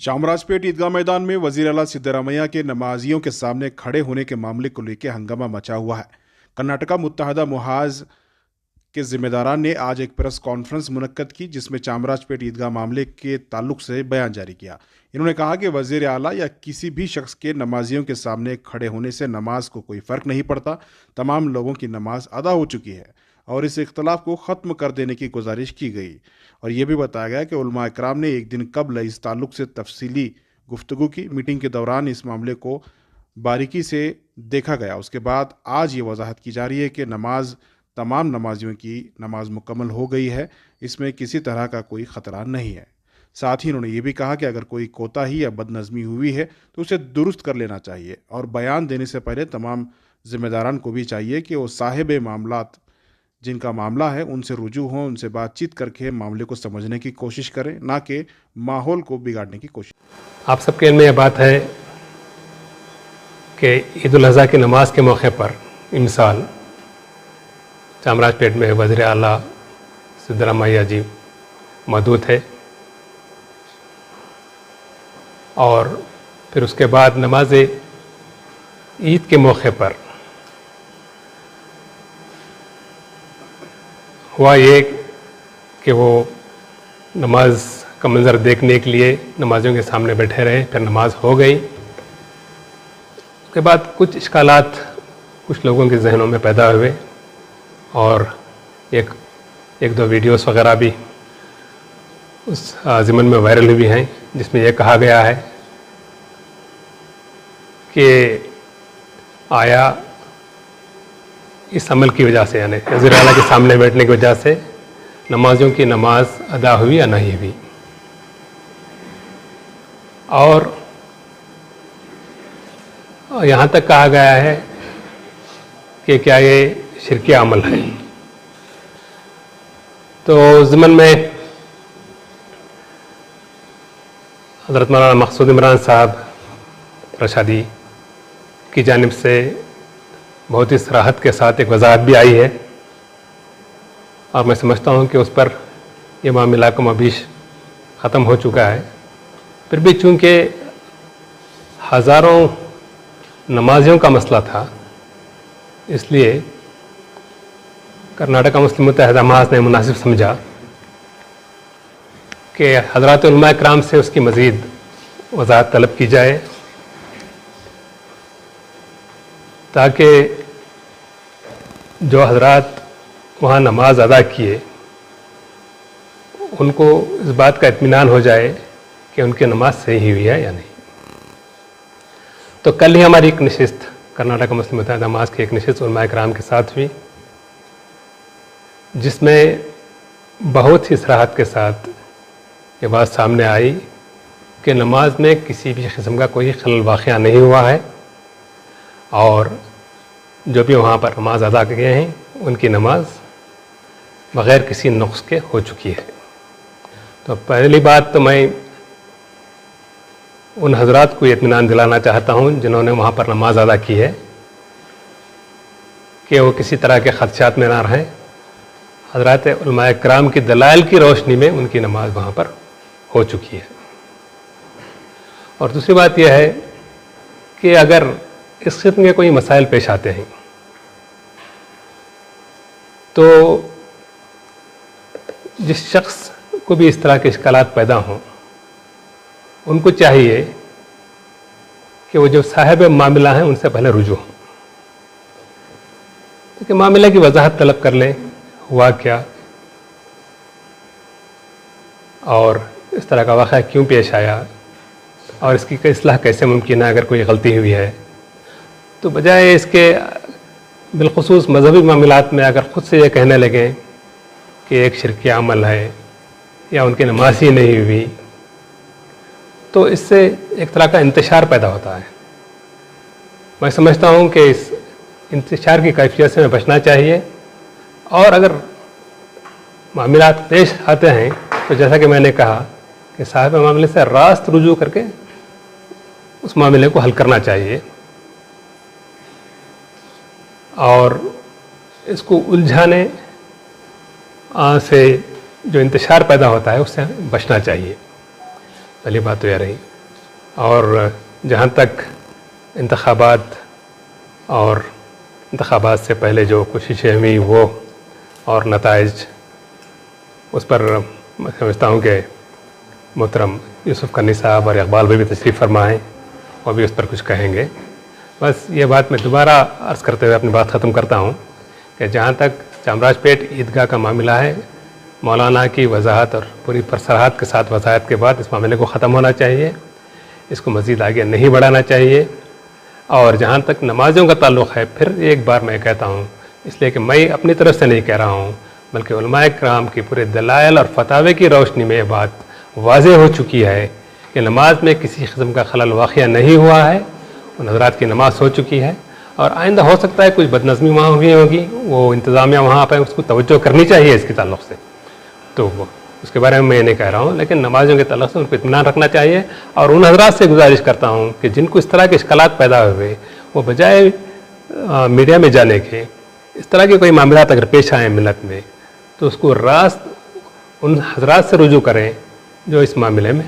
चामराजपेट ईदगाह मैदान में वजीर आला सिद्धरामैया के नमाजियों के सामने खड़े होने के मामले को लेकर हंगामा मचा हुआ है। कर्नाटका मुत्तहदा मुहाज के जिम्मेदारान ने आज एक प्रेस कॉन्फ्रेंस मुनक्कद की, जिसमें चामराजपेट ईदगाह मामले के ताल्लुक से बयान जारी किया। इन्होंने कहा कि वजीर आला या किसी भी शख्स के नमाजियों के सामने खड़े होने से नमाज को कोई फ़र्क नहीं पड़ता। तमाम लोगों की नमाज अदा हो चुकी है और इस इख्तलाफ को ख़त्म कर देने की गुजारिश की गई। और ये भी बताया गया कि उलमा इकराम ने एक दिन कबल इस ताल्लुक से तफसीली गुफ्तगू की। मीटिंग के दौरान इस मामले को बारीकी से देखा गया। उसके बाद आज ये वजाहत की जा रही है कि तमाम नमाजियों की नमाज मुकम्मल हो गई है, इसमें किसी तरह का कोई ख़तरा नहीं है। साथ ही उन्होंने ये भी कहा कि अगर कोई कोताही या बदनज़मी हुई है तो उसे दुरुस्त कर लेना चाहिए और बयान देने से पहले तमाम ज़िम्मेदारान को भी चाहिए कि वो साहिब मामलात जिनका मामला है उनसे रुजू हों, उनसे बातचीत करके मामले को समझने की कोशिश करें, ना कि माहौल को बिगाड़ने की कोशिश। आप सबके इल्म में यह बात है कि ईद उल अज़हा की नमाज के मौके पर इमसाल चामराजपेट में वज़ीर आला सिद्धरामैया जी मौजूद थे और फिर उसके बाद नमाज ईद के मौके पर हुआ ये कि वो नमाज का मंज़र देखने के लिए नमाजियों के सामने बैठे रहे। फिर नमाज हो गई। उसके बाद कुछ इश्कालात कुछ लोगों के जहनों में पैदा हुए और एक दो वीडियोस वगैरह भी उस ज़िमन में वायरल हुई हैं, जिसमें यह कहा गया है कि आया इस अमल की वजह से, यानी वज़ीर आला के सामने बैठने की वजह से नमाजियों की नमाज अदा हुई या नहीं हुई। और यहाँ तक कहा गया है कि क्या ये शिरकी अमल है। तो ज़िमन में हज़रत मौलाना मक़सूद इमरान साहब रशादी की जानिब से बहुत ही सराहत के साथ एक वजाहत भी आई है और मैं समझता हूँ कि उस पर यह मामला का मबीश ख़त्म हो चुका है। फिर भी चूँकि हज़ारों नमाजियों का मसला था, इसलिए कर्नाटका मुस्लिम मुत्तहदा महाज ने मुनासिब समझा कि हज़रात उलमा इकराम से उसकी मज़ीद वजाहत तलब की जाए, ताकि जो हज़रात वहाँ नमाज अदा किए उनको इस बात का इत्मीनान हो जाए कि उनकी नमाज सही हुई है या नहीं। तो कल ही हमारी एक नशिस्त कर्नाटका मुस्लिम मुत्तहदा महाज की एक नशिस्त उलमा इकराम के साथ हुई, जिसमें बहुत ही सराहत के साथ ये बात सामने आई कि नमाज में किसी भी किस्म का कोई खलल वाक़या नहीं हुआ है और जो भी वहाँ पर नमाज अदा किए हैं उनकी नमाज बग़ैर किसी नुक्स के हो चुकी है। तो पहली बात तो मैं उन हज़रात को इत्मीनान दिलाना चाहता हूँ जिन्होंने वहाँ पर नमाज अदा की है कि वो किसी तरह के ख़दशात में ना रहें। हज़रात उलमा इकराम की दलाइल की रोशनी में उनकी नमाज वहाँ पर हो चुकी है। और दूसरी बात यह है कि अगर इस किस्म के कोई मसाइल पेश आते हैं तो जिस शख्स को भी इस तरह के इश्कालात पैदा हों, उनको चाहिए कि वो जो साहिब मामला हैं उनसे पहले रुजू हों, क्योंकि मामले की वजाहत तलब कर लें, हुआ क्या और इस तरह का वाक़या क्यों पेश आया और इसकी इस्लाह कैसे मुमकिन है अगर कोई गलती हुई है। तो बजाय इसके बिलखुसूस मजहबी मामलात में अगर ख़ुद से ये कहने लगें कि एक शिरकी अमल है या उनकी नमाज ही नहीं हुई, तो इससे एक तरह का इंतशार पैदा होता है। मैं समझता हूँ कि इस इंतशार की कैफियत से हमें बचना चाहिए और अगर मामलात पेश आते हैं तो जैसा कि मैंने कहा कि साहिब मामले से रास्त रुजू करके उस मामले को हल करना चाहिए और इसको उलझाने से जो इंतशार पैदा होता है उससे बचना चाहिए। पहली बात तो यह रही। اور جہاں تک انتخابات اور انتخابات سے پہلے جو کوششیں ہوئی وہ اور نتائج، اس پر میں سمجھتا ہوں کہ محترم یوسف کنی صاحب اور اقبال بھائی بھی تشریف فرما ہیں، وہ بھی اس پر کچھ کہیں گے۔ بس یہ بات میں دوبارہ عرض کرتے ہوئے اپنی بات ختم کرتا ہوں کہ جہاں تک چامراج پیٹ عیدگاہ کا معاملہ ہے، مولانا کی وضاحت اور پوری پرسراحت کے ساتھ وضاحت کے بعد اس معاملے کو ختم ہونا چاہیے، اس کو مزید آگے نہیں بڑھانا چاہیے۔ اور جہاں تک نمازیوں کا تعلق ہے، پھر ایک بار میں کہتا ہوں، اس لیے کہ میں اپنی طرف سے نہیں کہہ رہا ہوں بلکہ علماء کرام کی پورے دلائل اور فتاوے کی روشنی میں یہ بات واضح ہو چکی ہے کہ نماز میں کسی قسم کا خلل واقعہ نہیں ہوا ہے، ان حضرات کی نماز ہو چکی ہے، اور آئندہ ہو سکتا ہے کچھ بدنظمی وہاں ہوئی ہوگی، وہ انتظامیہ وہاں پہ اس کو توجہ کرنی چاہیے اس کے تعلق سے، تو وہ اس کے بارے میں یہ نہیں کہہ رہا ہوں، لیکن نمازیوں کے تعلق سے ان کو اطمینان رکھنا چاہیے۔ اور ان حضرات سے گزارش کرتا ہوں کہ جن کو اس طرح کے اشکالات پیدا ہوئے، وہ بجائے میڈیا میں جانے کے، اس طرح کے کوئی معاملات اگر پیش آئیں ملت میں، تو اس کو راست ان حضرات سے رجوع کریں جو اس معاملے میں